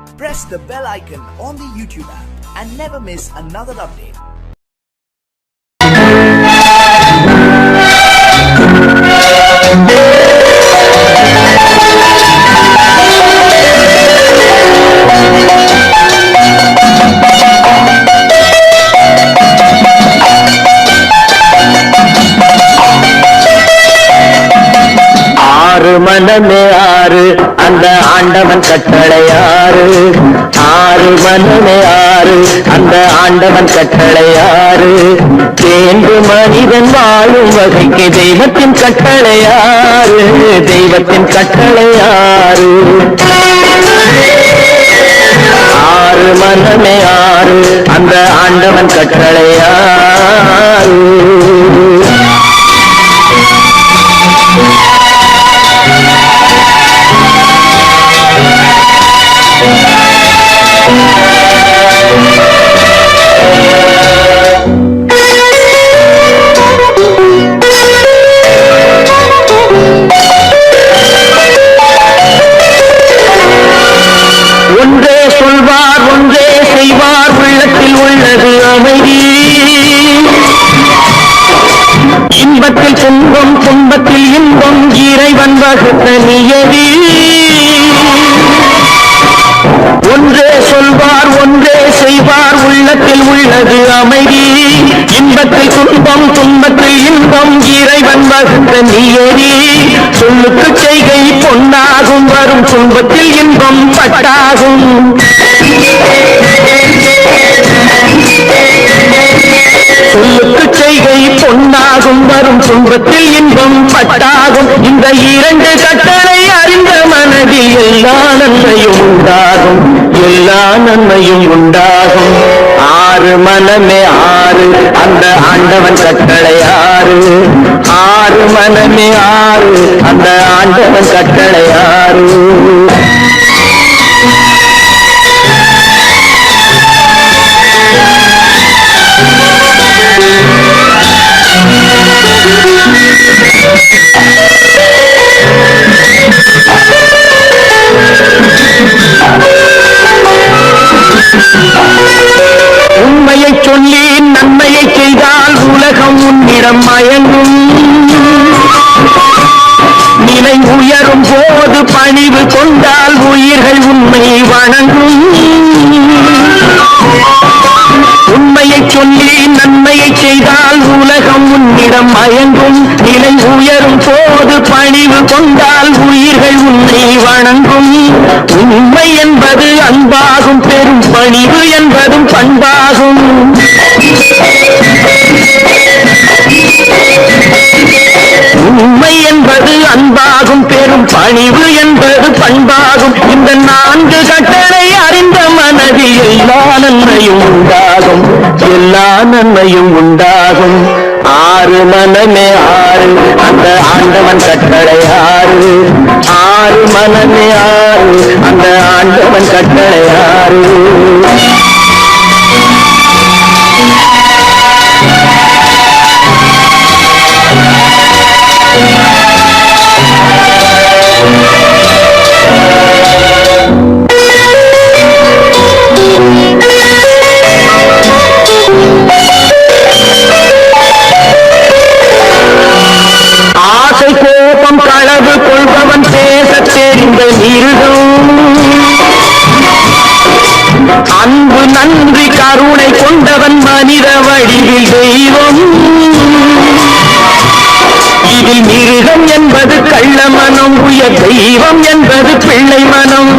Press the bell icon on the YouTube app and never miss another update. மனமே ஆறு அந்த ஆண்டவன் கட்டளையாறு ஆறு மனமே ஆறு அந்த ஆண்டவன் கட்டளையாறு தேர்ந்து மனிதன் வாழும் வகைக்கு தெய்வத்தின் கட்டளையாறு தெய்வத்தின் கட்டளையாறு ஆறு மனமே ஆறு அந்த ஆண்டவன் கட்டளையாறு ஒன்றே சொல்வார் ஒன்றே செய்வார் உள்ளத்தில் உள்ளது அமைதி இன்பத்தில் துன்பம் துன்பத்தில் இன்பம் இறைவன் வகுத்த நியதி ஒன்றே சொல்வார் ஒன்றே செய்வார் உள்ளத்தில் உள்ளது அமைதி இன்பத்தில் துன்பம் துன்பத்தில் இன்பம் இறைவன் வகுத்த நியதி சொல்லுக்கு செய்கை பொன்னாகும் வரும் துன்பத்தில் இன்பம் பட்டாகும் சொல்லுக்கு செய்கை பொன்னாகும் வரும் துன்பத்தில் இன்பம் பட்டாகும் இந்த இரண்டு கட்டளை அறிந்த மனதில் எல்லா நன்மையும் உண்டாகும் எல்லா நன்மையும் உண்டாகும் ஆறு மனமே ஆறு அந்த ஆண்டவன் கட்டளை ஆறு ஆறு மனமே ஆறு அந்த ஆண்டவன் கட்டளை ஆறு உண்மையை சொல்லி நன்மையை செய்தால் உலகம் உன்னிடம் மயங்கும் நிலை உயரும் போது பணிவு கொண்டால் உயிர்கள் உண்மை வணங்கும் உண்மையை சொல்லி நன்மையை செய்தால் உலகம் உன்னிடம் மயங்கும் நிலை உயரும் போது பணிவு கொண்டால் உயிர்கள் உன்னை வணங்கும் உண்மை என்பது அன்பாகும் பெரும் பணிவு என்பதும் பண்பாகும் உண்மை என்பது அன்பாகும் பெரும் பணிவு என்பது பண்பாகும் இந்த நான்கு கட்டளை அறிந்த மனதில் எல்லா நன்மையும் உண்டாகும் எல்லா நன்மையும் உண்டாகும் ஆறு மனமே ஆறு அந்த ஆண்டவன் கட்டளை ஆறு ஆறு மனமே ஆறு அந்த ஆண்டவன் கட்டளை ஆறு ஆசை கோபம் களவு கொள்பவன் பேச தெரிந்த மிருகம் அன்பு நன்றி கருணை கொண்டவன் மனித வடிவில் தெய்வம் இதில் மிருகம் என்பது கள்ள மனம் உயர் தெய்வம் என்பது பிள்ளை மனம்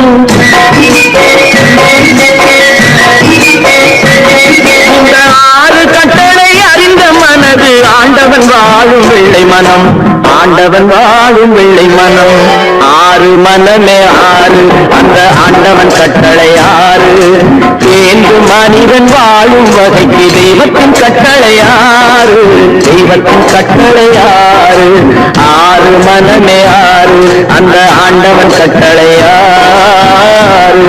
இந்த ஆறு கட்டளை அறிந்த மனது ஆண்டவன் வாழும் வெள்ளை மனம் ஆண்டவன் வாழும் வெள்ளை மனம் ஆறு மனமே ஆறு அந்த ஆண்டவன் கட்டளை ஆறு தேர்ந்து மனிதன் வாழும் வகைக்கு தெய்வத்தின் கட்டளை ஆறு தெய்வத்தின் கட்டளை ஆறு ஆறு மனமே ஆறு அந்த ஆண்டவன் கட்டளை ஆறு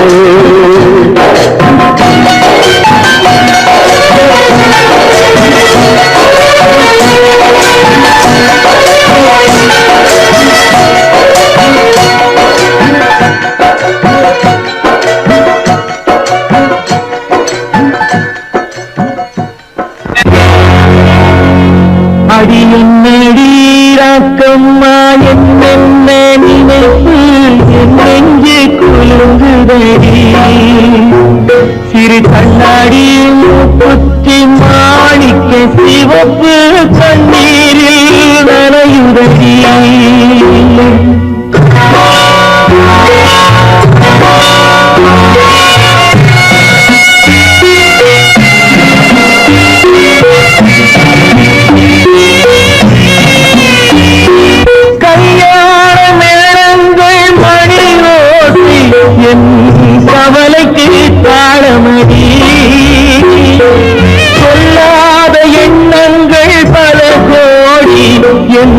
கண்ணாடி மூக்குத்தி மாணிக்க சிவப்பு கண்ணீரில் நனையுதடி. கவலைக்கு தாளமடி சொல்லாத எண்ணங்கள் பல கோடி என்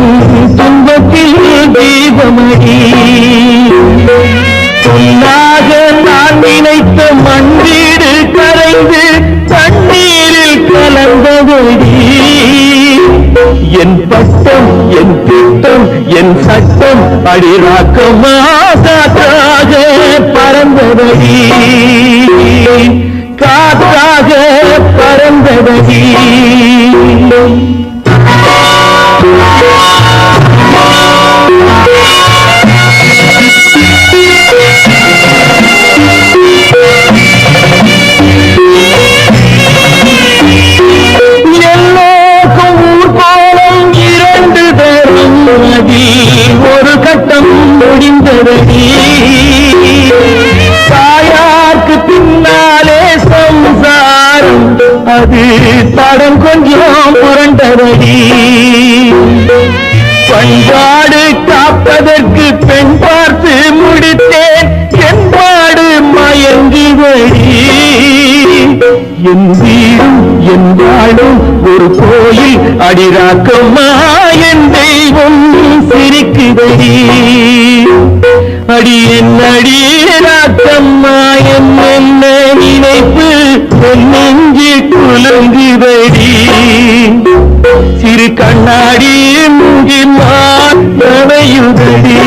துன்பத்தில் தீபமடி. சொல்லாக நான் நினைத்த மண்ணீடு கரைந்து தண்ணீரில் கலந்தபடி என் பட்டம் என் திட்டம் என் சட்டம் அடிராக்கமா காற்றாக பறந்தபடி காற்றாக பறந்தபடி. ஒரு கட்டம் முடிந்ததடி தாயார்க்கு பின்னாலே சம்சாரம் அது தடம் கொஞ்சம் புரண்டதடி. பண்பாடு காப்பதற்கு பெண் பார்த்து முடித்தேன் என்பாடு மயங்குவடி. என் வீடும் என் வாழும் ஒரு கோயில் அடிராக்கம்மா என் தெய்வம் சிரிக்குதடி. அடி என் அடிராக்கம்மா என் என்ன நினைப்பு என் நெஞ்சு குலுங்குதடி. சிறு கண்ணாடி மூங்கி நனையுதடி.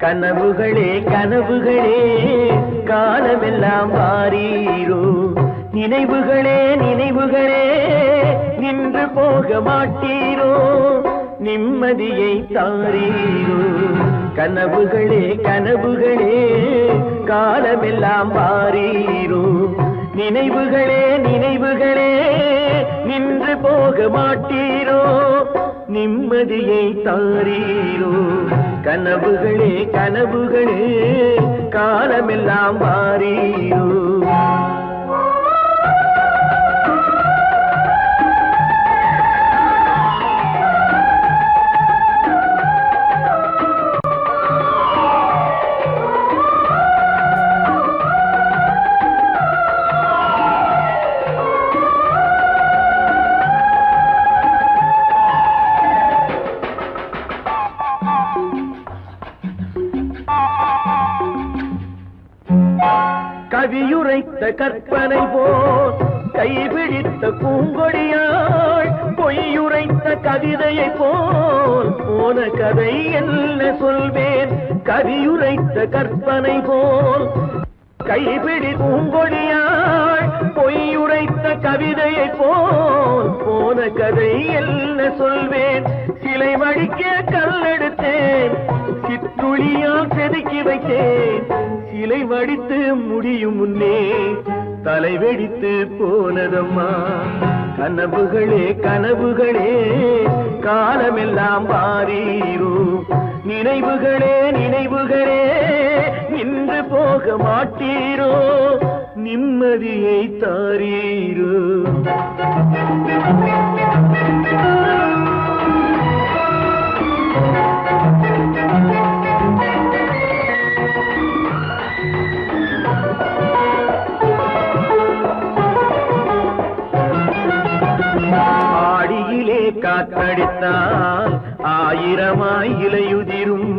கனவுகளே கனவுகளே காலமெல்லாம் வாரீரோ. நினைவுகளே நினைவுகளே நின்று போக மாட்டீரோ. நிம்மதியை தாரீரோ. கனவுகளே கனவுகளே காலமெல்லாம் வாரீரோ. நினைவுகளே நினைவுகளே நின்று போக மாட்டீரோ. நிம்மதியை தாரீரோ. கனவுகளே கனவுகளே காலமெல்லாம் வாரீரோ. கவியுரைத்த கற்பனை போல் கைபிடித்த பூங்கொடியாள் பொய்யுரைத்த கவிதையை போல் போன கதை என்ன சொல்வேன். கவியுரைத்த கற்பனை போல் கைபிடி பூங்கொடியாள் பொய்யுரைத்த கவிதையை போல் போன கதை என்ன சொல்வேன். சிலை வடிக்க கல்லெடுத்தேன் சிற்றுளியால் செதுக்கி வைத்தேன். சிலை வடித்து முடியும் முன்னே தலை வெடித்து போனதம்மா. கனவுகளே கனவுகளே காலமெல்லாம் வாரீரோ. நினைவுகளே நினைவுகளே நின்று போக மாட்டீரோ. நிம்மதியை தாரீரோ. ஆடியிலே காற்றடித்தால் ஆயிரமாய் இலையுதிரும்.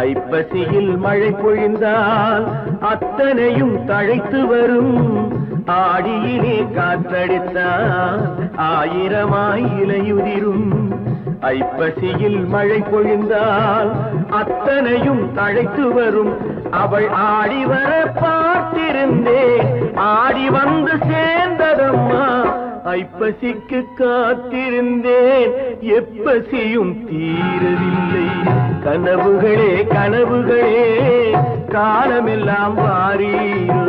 ஐப்பசியில் மழை பொழிந்தால் அத்தனையும் தழைத்து வரும். ஆடியிலே காற்றடித்தால் ஆயிரமாய் இலையுதிரும். ஐப்பசியில் மழை பொழிந்தால் அத்தனையும் தழைத்து வரும். அவள் ஆடி வர பார்த்திருந்தேன், ஆடி வந்து சேர்ந்ததம்மா. ஐப்பசிக்கு காத்திருந்தேன், எப்பசியும் தீரவில்லை. கனவுகளே கனவுகளே காலமெல்லாம் வாரீரோ.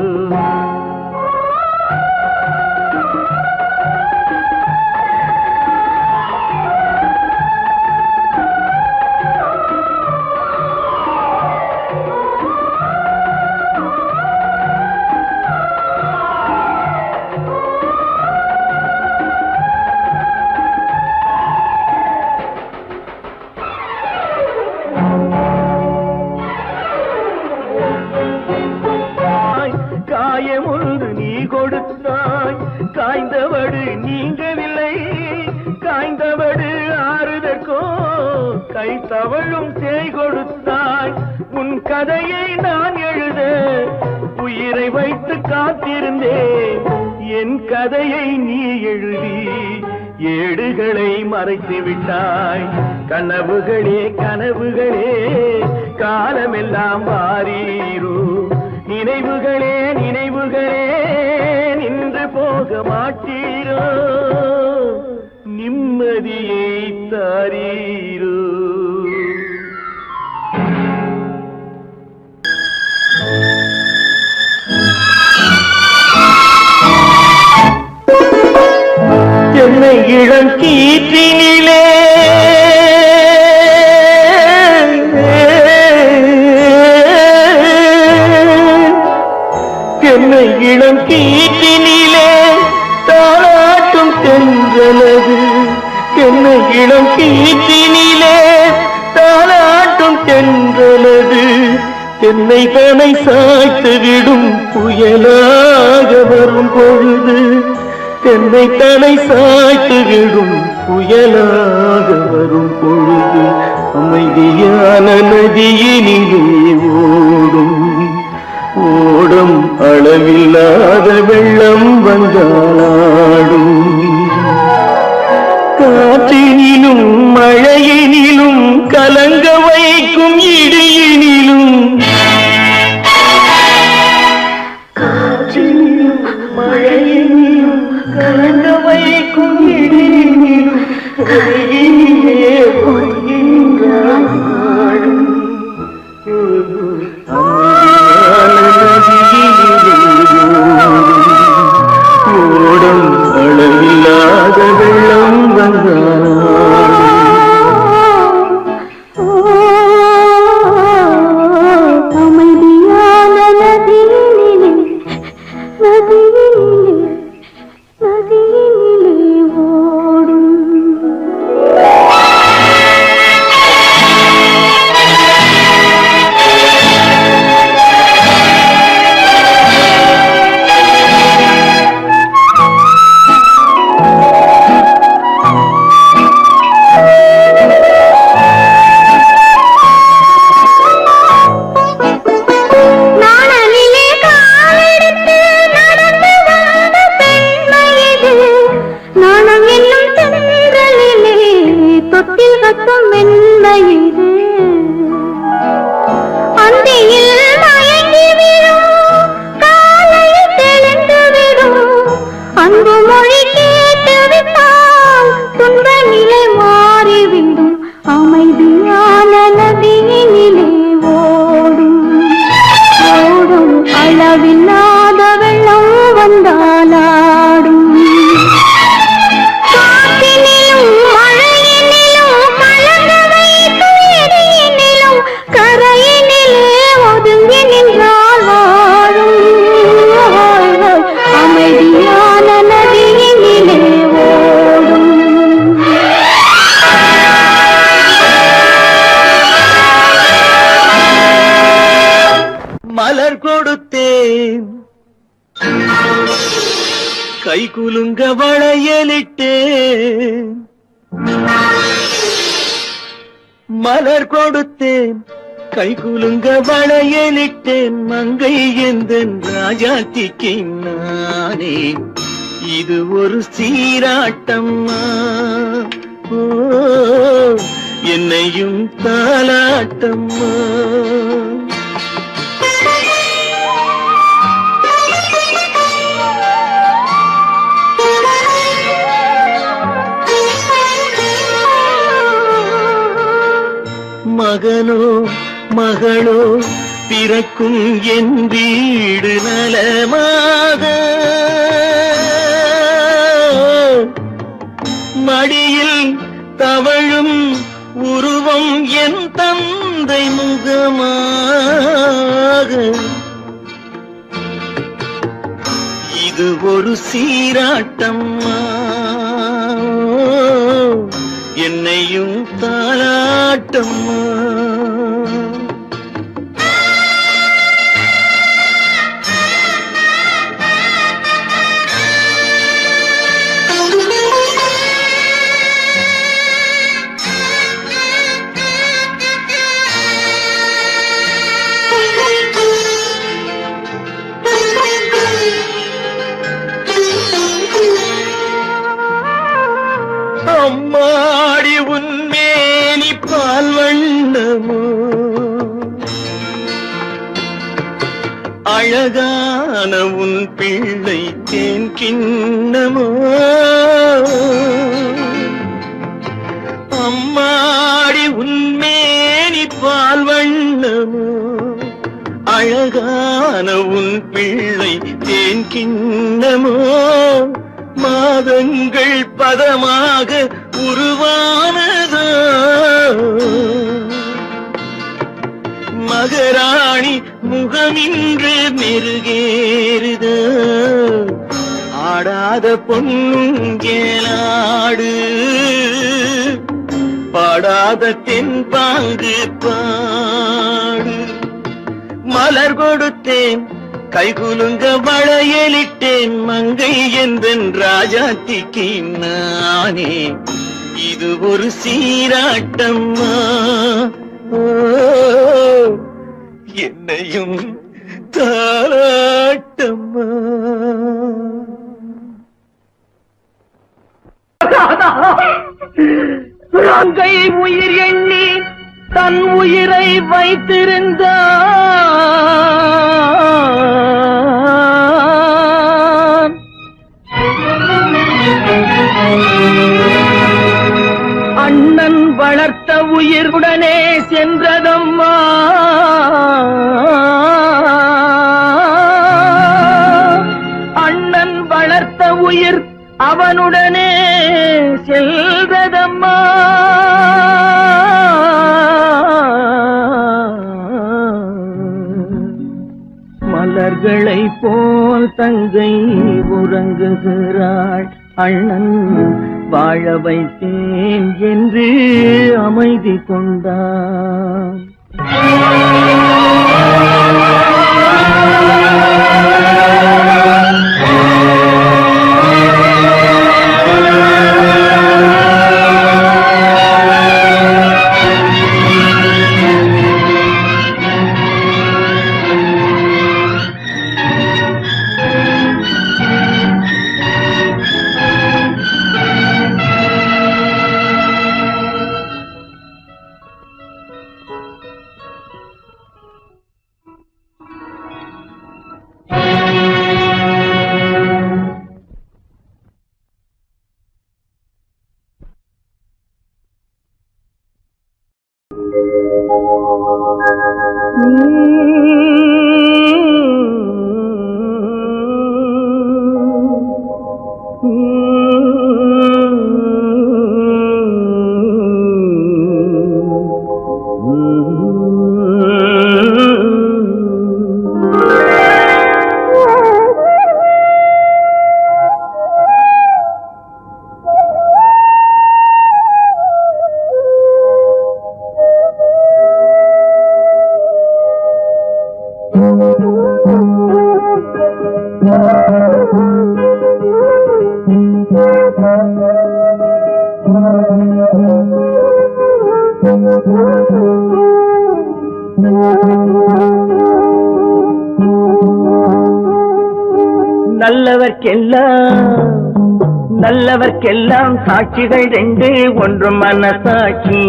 காயமொன்று நீ கொடுத்தாய், காய்ந்தவடு நீங்கவில்லை. காய்ந்தவடு ஆறுதற்கோ கை தவழும் தேய் கொடுத்தாய். உன் கதையை நான் எழுத உயிரை வைத்து காத்திருந்தேன். என் கதையை நீ எழுதி ஏடுகளை மறைத்து விட்டாய். கனவுகளே கனவுகளே காலமெல்லாம் வாரீரோ. நினைவுகளே நினைவுகளே நின்று போக மாட்டீரோ. நிம்மதியை தாரீரோ. என்னை இளம் கீற்றினிலே என்னை இளம் கீற்றினிலே தாளாட்டும் தென்றலது. என்னை இளம் கீற்றினிலே தாளாட்டும் தென்றலது. என்னை தனை சாய்த்து விடும் புயலாக வரும் பொழுது. என்னை தனை சாய்த்து விடும் புயலாக வரும் பொழுது. அமைதியான நதியினிலே ஓடும் ஓடும் அளவில்லாத வெள்ளம் வந்தாடும். காற்றினிலும் மழையினிலும் கலங்க வைக்கும் இடியினிலும். காற்றினிலும் மழையினிலும் கலங்க வைக்கும் இடியினிலும் கையினிலே பொய்கின்றான் நாடும். ஓடும் அளவில்லாத வெள்ளம் வந்தாடும். அமைதியான நதியினிலே நதியினிலே நதியினிலே ஓடும். அளவில்லாத வெள்ளம் வந்தாலாடும். காற்றினிலும் மழையினிலும் கலங்க வைக்கும் இடியினிலும் கரையினிலே ஒதுங்கி நின்றால் வாழும். அமைதியான நதியினிலே ஓடும். மலர் கொடுத்தேன், கை குலுங்க வளையலிட்டேன். மலர் கொடுத்தேன், கைகுலுங்க வளையலிட்டேன் மங்கை எந்தன் ராஜாத்திக்கு நானே. இது ஒரு சீராட்டம்மா, ஓ என்னையும் தாலாட்டம்மா. மகனோ மகளோ பிறக்கும் என் வீடு நலமாக, மடியில் தவழும் உருவம் என் தந்தை முகமாக. இது ஒரு சீராட்டம்மா, என்னையும் தாலாட்டம்மா. அம்மாடி உன்மேனி பால் வண்ணமோ, அழகான உன் பிள்ளை தேன் கிண்ணமோ. அம்மாடி உன்மேனி பால் வண்ணமோ, அழகான உன் பிள்ளை தேன் கிண்ணமோ. மாதங்கள் பதமாக உருவானதோ, மகராணி முகமின்று மெருகேறுதோ. ஆடாத பொன்னுங்கேலாடு, பாடாத தென்பாங்கு பாடு. மலர் கொடுத்தேன் கைகுலுங்க வளையலிட்டேன் மங்கை எந்தன் ராஜாத்திக்கு நானே. இது ஒரு சீராட்டம்மா, ஓ என்னையும் தாலாட்டம்மா. மங்கை உயிர் எண்ணி தன் உயிரை வைத்திருந்தான். அண்ணன் வளர்த்த உயிருடனே சென்றதம்மா. அண்ணன் வளர்த்த உயிர் அவனுடனே செல்வதம்மா. மலர்களை போல் தங்கை உறங்குகிறாள், அண்ணன் வாழ வைத்தேன் என்று அமைதி கொண்டான். நல்லவர்க்கெல்லாம் சாட்சிகள் ரெண்டு, ஒன்று மனசாட்சி,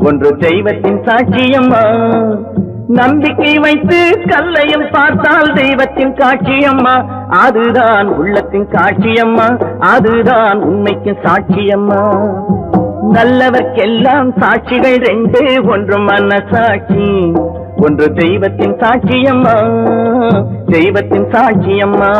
ஒன்று தெய்வத்தின் சாட்சியம்மா. நம்பிக்கை வைத்து கல்லையும் பார்த்தால் தெய்வத்தின் காட்சியம்மா. அதுதான் உள்ளத்தின் காட்சியம்மா, அதுதான் உண்மைக்கு சாட்சியம்மா. நல்லவர்க்கெல்லாம் சாட்சிகள் ரெண்டு, ஒன்று மனசாட்சி, ஒன்று தெய்வத்தின் சாட்சியம்மா, தெய்வத்தின் சாட்சியம்மா.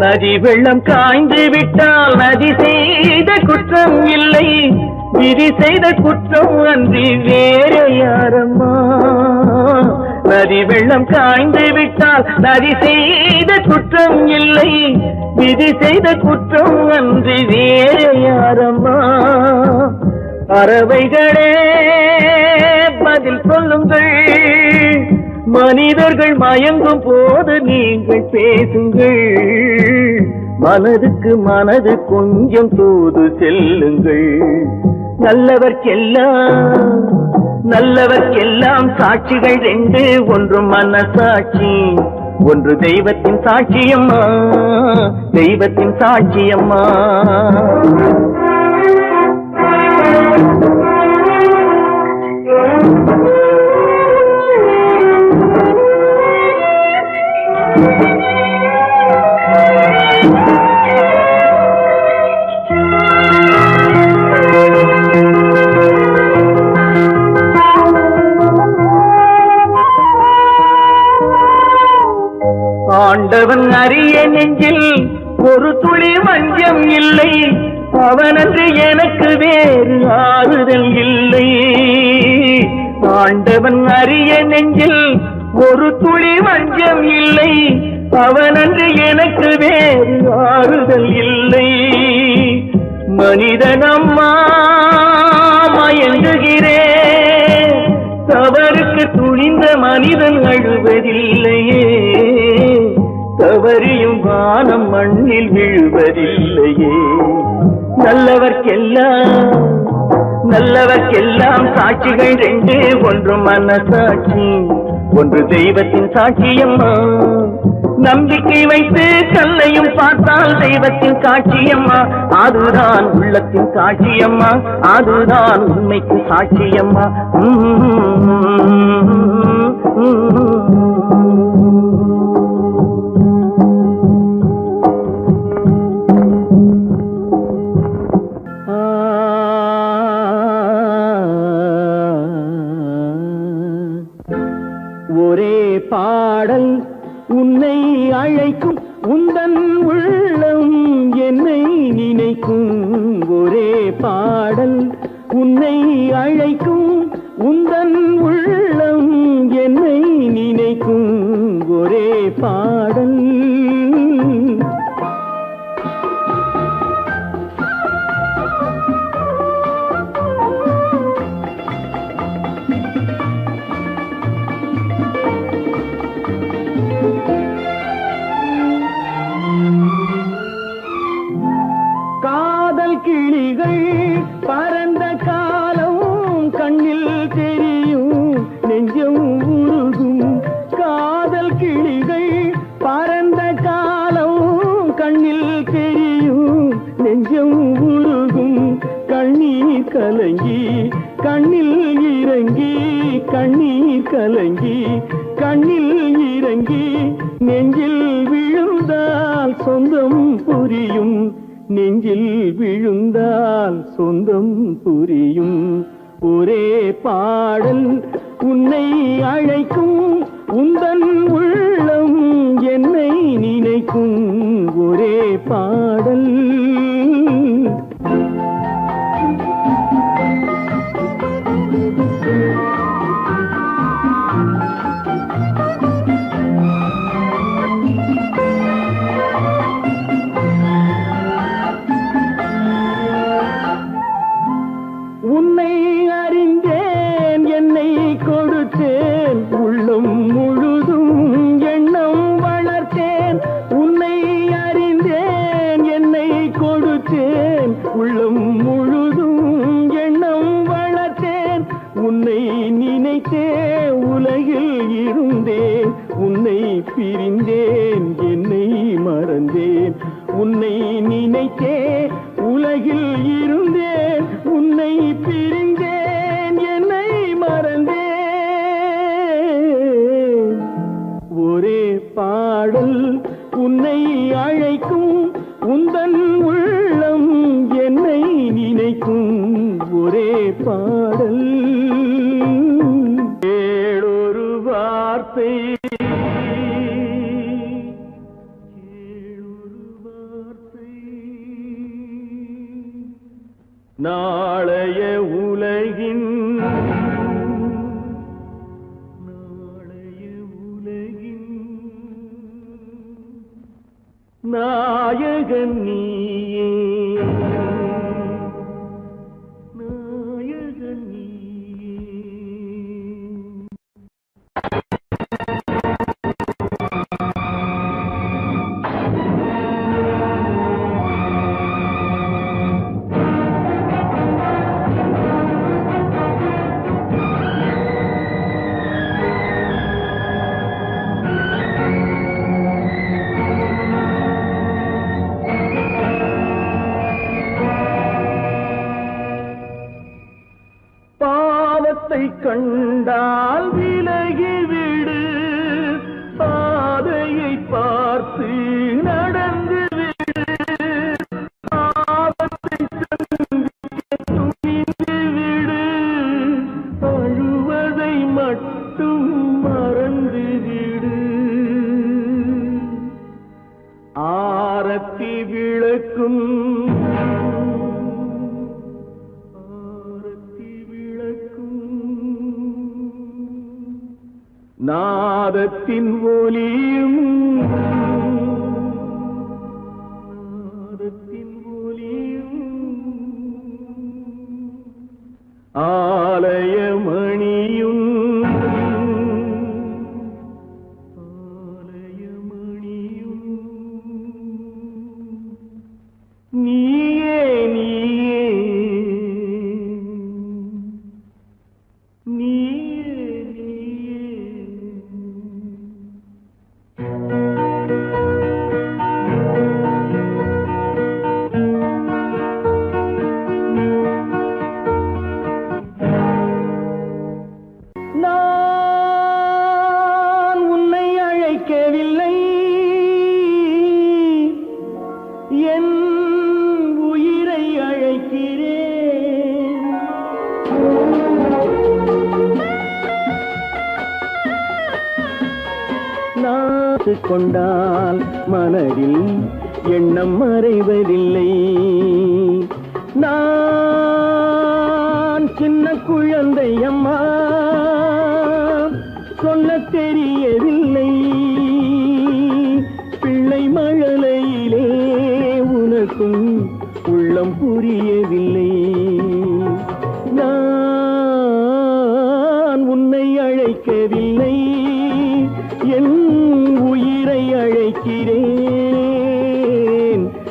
நதி வெள்ளம் காய்ந்து விட்டால் நதி செய்த குற்றம் இல்லை, விதி செய்த குற்றம் அன்றி வேறு யாரம்மா. நதி வெள்ளம் காய்ந்து விட்டால் நதி செய்த குற்றம் இல்லை, விதி செய்த குற்றம் அன்றி வேறு யாரம்மா. பறவைகளே பதில் சொல்லுங்கள், மனிதர்கள் மயங்கும் போது நீங்கள் பேசுங்கள், மனதுக்கு மனது கொஞ்சம் தூது செல்லுங்கள். நல்லவர்க்கெல்லாம் சாட்சிகள் ரெண்டு, ஒன்று மனசாட்சி, ஒன்று தெய்வத்தின் சாட்சியம்மா, தெய்வத்தின் சாட்சியம்மா. ஆண்டவன் அறிய நெஞ்சில் ஒரு துளி வஞ்சம் இல்லை, அவனன்று எனக்கு வேறு ஆறுதல் இல்லை. ஆண்டவன் அறிய நெஞ்சில் ஒரு துளி வஞ்சம் இல்லை, அவனன்று எனக்கு வேறு ஆறுதல் இல்லை. மனிதனம்மா மயங்குகிறேன், தவறுக்கு துணிந்த மனிதன் அழுவதில்லையே, தவறியும் வானம் மண்ணில் விழுவதில்லையே. நல்லவர்க்கெல்லாம் சாட்சிகள் ரெண்டு, ஒன்று மனசாட்சி, ஒன்று தெய்வத்தின் சாட்சியம்மா. நம்பிக்கை வைத்து கல்லையும் பார்த்தால் தெய்வத்தின் காட்சியம்மா, அதுதான் உள்ளத்தின் காட்சியம்மா, அதுதான் உண்மைக்கு சாட்சியம்மா. ஒரே பாடல் உன்னை அழைக்கும், உந்தன் உள்ளம் என்னை நினைக்கும். ஒரே பாடல் உன்னை அழைக்கும், உந்தன் உள்ளம் என்னை நினைக்கும். ஒரே பாடல் கிளிகள் பறந்த காலம் கண்ணில் தெரியும், நெஞ்சம் உருகும். காதல் கிளிகள் பறந்த காலம் கண்ணில் தெரியும், நெஞ்சம் உருகும். கண்ணீர் கலங்கி கண்ணில் இறங்கி, கண்ணீர் கலங்கி கண்ணில் இறங்கி, நெஞ்சில் விழுந்தால் சொந்தம் புரியும், நெஞ்சில் விழுந்தால் சொந்தம் புரியும். ஒரே பாடல் உன்னை அழைக்கும், உந்தன் உள்ளம் என்னை நினைக்கும். ஒரே பாடல் உள்ளம் முழுதும் எண்ணம் வளர்த்தேன் உன்னை நினைத்தே உலகில் இருந்தேன் உன்னை பிரிந்தேன் என்னை மறந்தேன் உன்னை நினைத்தே உலகில் இருந்தேன் உன்னை பிரிந்தேன் என்னை மறந்தேன் ஒரே பாடல் உன்னை அழைக்கும் உந்தன் உள்ளம் என்னை நினைக்கும் ஒரே பாடல் ஏழொரு வார்த்தை நாளைய உலகின் நாயகன் நீயே நாயகன் நீயே கண்டால் விலகிவிடு பாதையை பார்த்து நடந்து விடு ஆபத்தை துணிந்து விடு அழுவதை மட்டும் மறந்து விடு ஆரத்தி விளக்கும் நாதத்தின் ஒலியும் ஆலயமணியும் நீயே நீயே கொண்டால் மனதில் எண்ணம் மறைவதில்லை நான் சின்ன குழந்தை அம்மா சொல்ல தெரியவில்லை பிள்ளை மழலையிலே உனக்கும் உள்ளம் புரியவில்லை நான் உன்னை அழைக்கவில்லை என் உயிரை அழைக்கிறேன்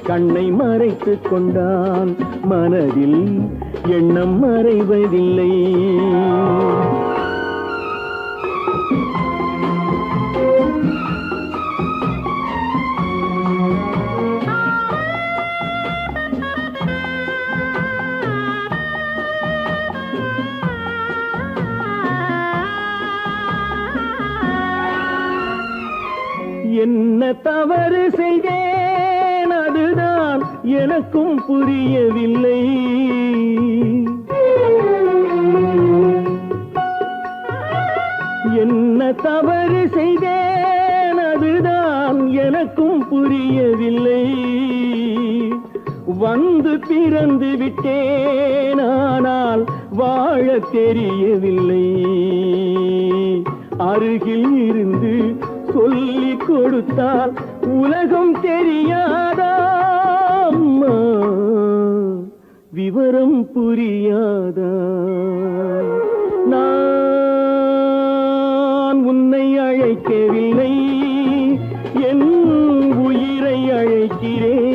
கண்ணை மறைத்துக் கொண்டால் மனதில் எண்ணம் மறைவதில்லை என்ன தவறு செய்தேன் அதுதான் எனக்கும் புரியவில்லை என்ன தவறு செய்தேன் அதுதான் எனக்கும் புரியவில்லை வந்து பிறந்து விட்டேன் ஆனால் வாழ தெரியவில்லை அருகில் இருந்து சொல்லிக் கொடுத்தால் உலகம் தெரியாதா அம்மா விவரம் புரியாதா நான் உன்னை அழைக்கவில்லை என் உயிரை அழைக்கிறேன்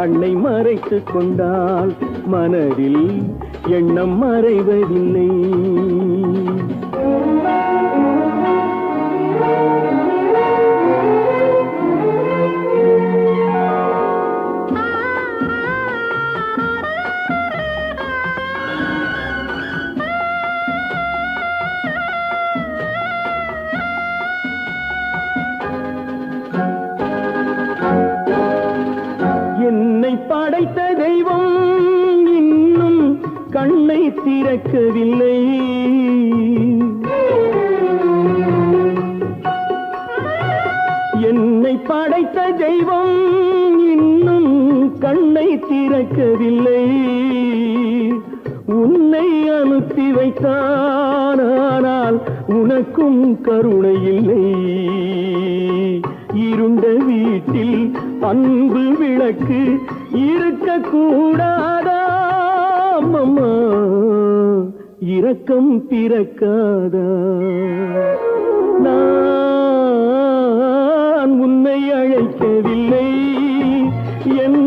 கண்ணை மறைத்துக் கொண்டால் மனதில் எண்ணம் மறைவதில்லை. என்னை படைத்த தெய்வம் இன்னும் கண்ணை திறக்கவில்லை. என்னை படைத்த தெய்வம் இன்னும் கண்ணை திறக்கவில்லை. உன்னை அனுப்பி வைத்தான், ஆனால் உனக்கும் கருணை இல்லை. இருண்ட வீட்டில் அன்பு விளக்கு இருக்க கூடாதா? அம்மா இரக்கம் பிறக்காதா? நான் உன்னை அழைக்கவில்லை, என்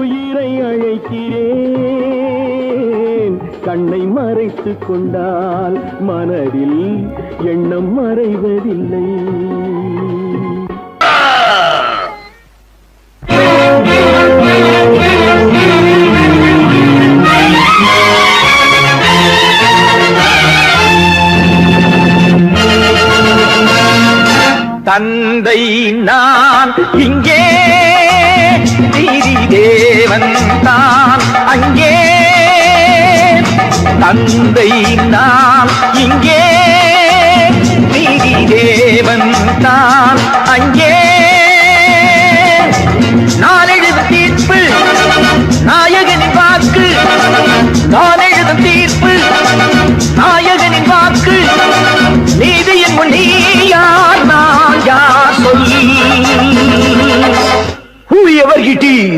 உயிரை அழைக்கிறேன். கண்ணை மறைத்துக் கொண்டால் மனதில் எண்ணம் மறைவதில்லை. தந்தை நான் இங்கே, நீதி தேவன் தான் அங்கே. தந்தை நான் இங்கே, நீதி தேவன் தான் அங்கே. நான் எழுதும் தீர்ப்பு நாயகனின் வாக்கு, நான் எழுதும் தீர்ப்பு நாயகனின் வாக்கு. நீதியின் முன் நீ யார், நான் யார் சொல். Whoever it is,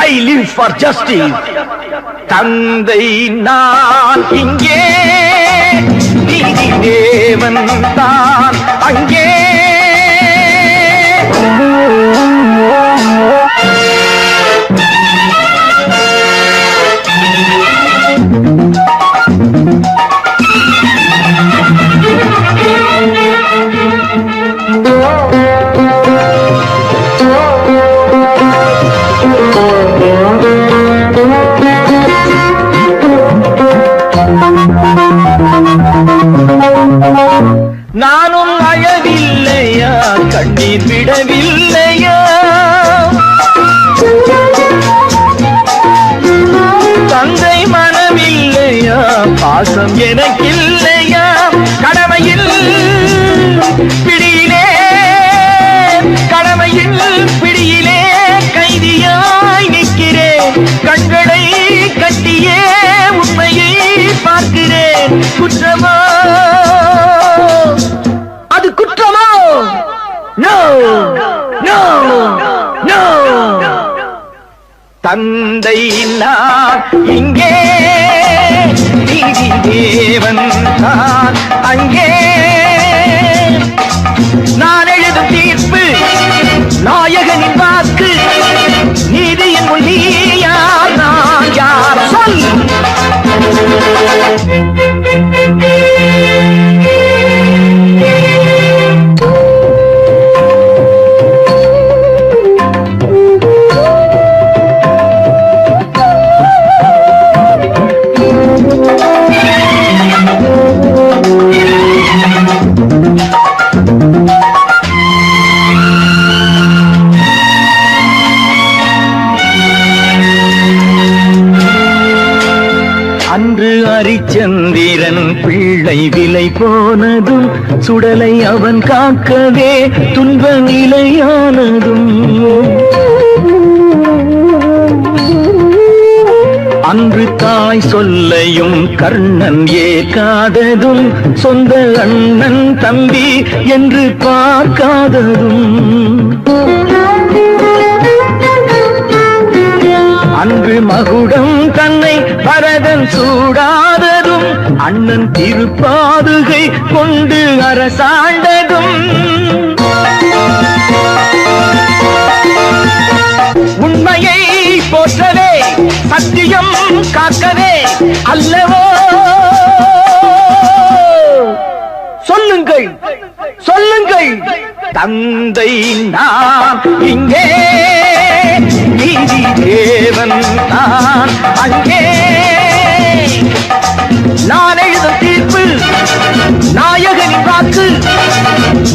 I live for justice. தந்தை நான் இங்கே, நீதி தேவன் தான் அங்கே. நானும் அழவில்லையா, கண்ணீர் விடவில்லையா? தந்தை மனமில்லையா, பாசம் எனக்கில்லையா? கடமையில் பிடியிலே, கடமையில் பிடியிலே கைதியாய் நிற்கிறேன். கண்களை கட்டியே உண்மையை பார்க்கிறேன். குற்றமா அது குற்றமோ? No no no. தந்தை நான் இங்கே, நீதி தேவன் தான் அங்கே. நான் எழுதும் தீர்ப்பு நாயகனின் வாக்கு. நீதியின் முன் நீ யார், நான் யார் சொல். அன்று அரிச்சந்திரன் பிள்ளை விலை போனதும், சுடலை அவன் காக்கவே துன்ப நிலையானதும். அன்று தாய் சொல்லையும் கர்ணன் ஏற்காததும், சொந்த அண்ணன் தம்பி என்று பார்க்காததும். அன்று மகுடம் தன்னை பரதன் சூடாததும், அண்ணன் திருப்பாதுகை கொண்டு அரசாண்டதும். உண்மையை சத்தியம் காக்கவே அல்லவோ? சொல்லுங்கள் சொல்லுங்கள், தந்தை நான் இங்கே, நீதி தேவன் நான் அங்கே. நான் எழுதும் தீர்ப்பு நாயகனின் வாக்கு,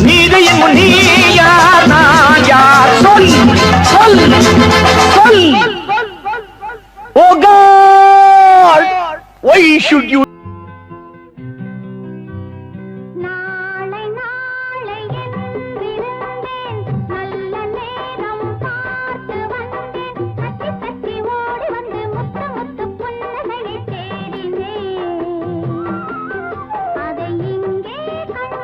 நீதியின் முன் நீ யார் நான் யார்? சொல் சொல் சொல். Oh God, why should you? நாளை நாளை என்றிருந்தேன், நல்ல நேரம் பார்த்து வந்தேன், தட்டி தட்டி ஓடி வந்து முத்து முத்து புன்னகையை தேடினேன், அதை இங்கே கண்டேன்.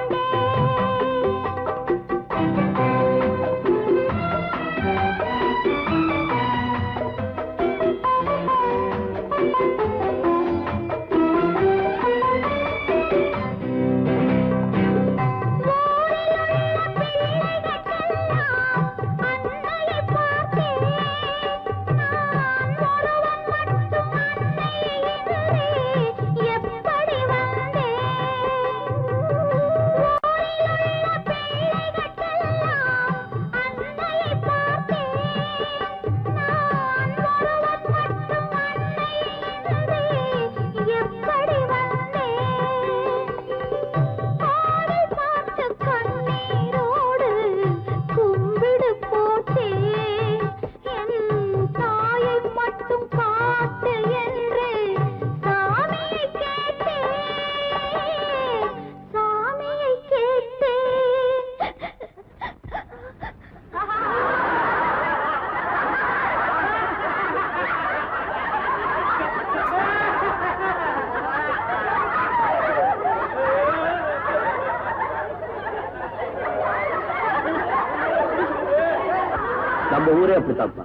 நம்ம ஊரே அப்படித்தான்ப்பா.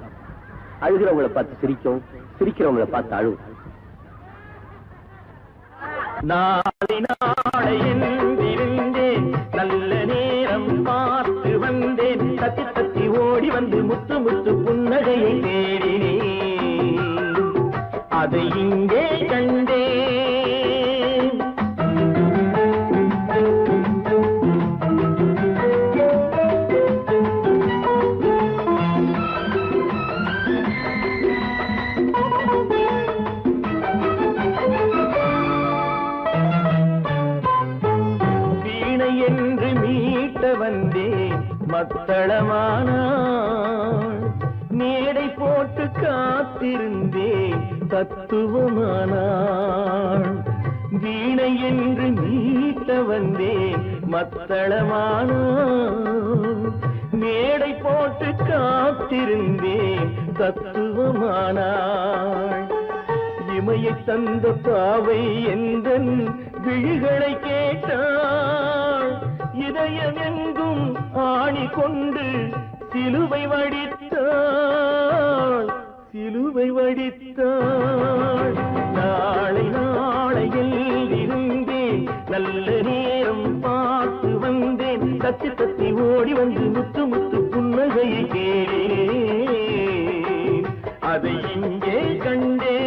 அழுகிறவங்களை பார்த்து சிரிக்கும், சிரிக்கிறவங்களை பார்த்து அழுவும். நாளை நாளை என்றிருந்தேன், நல்ல நேரம் பார்த்து வந்தேன், தத்தி தத்தி ஓடி வந்து முத்து முத்து புன்னகையை தேடினேன், அதை இங்கே கண்டேன். என்று மீட்ட வந்தேன் மத்தளமானாள், மேடை போட்டு காத்திருந்தேன் தத்துவமானாள். வீணை என்று மீட்ட வந்தேன் மத்தளமானாள், மேடை போட்டு காத்திருந்தேன் தத்துவமானாள். இமையை தந்த பாவை எந்தன் விழிகளை கேட்டாள், இதயம் எங்கும் ஆணி கொண்டு சிலுவை வடித்தாள், சிலுவை வடித்தாள். நாளை நாளையில் இருந்தேன், நல்ல நேரம் பார்த்து வந்தேன், தத்தி தத்தி ஓடி வந்து முத்து முத்து புன்னகையை கேட்டேன், அதை இங்கே கண்டேன்.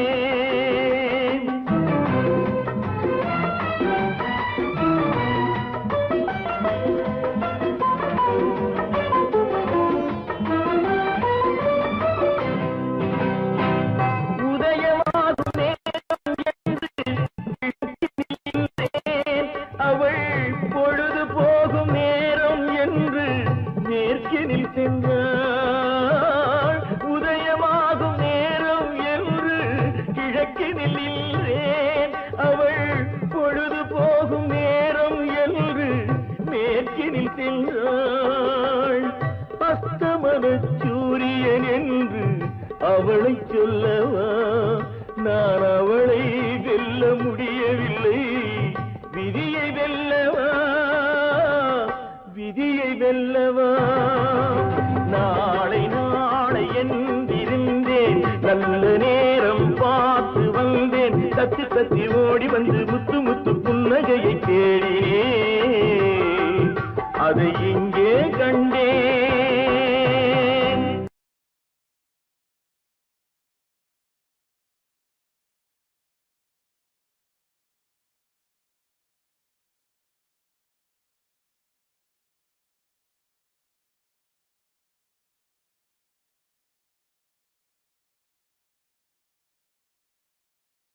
சூரியன் என்று அவளை சொல்லவா, நான் அவளை வெல்ல முடியவில்லை, விதியை வெல்லவா, விதியை வெல்லவா. நாளை நாளை என்றிருந்தேன், நல்ல நேரம் பார்த்து வந்தேன், தத்தி தத்தி ஓடி வந்து முத்து முத்து புன்னகையை தேடினேன், அதை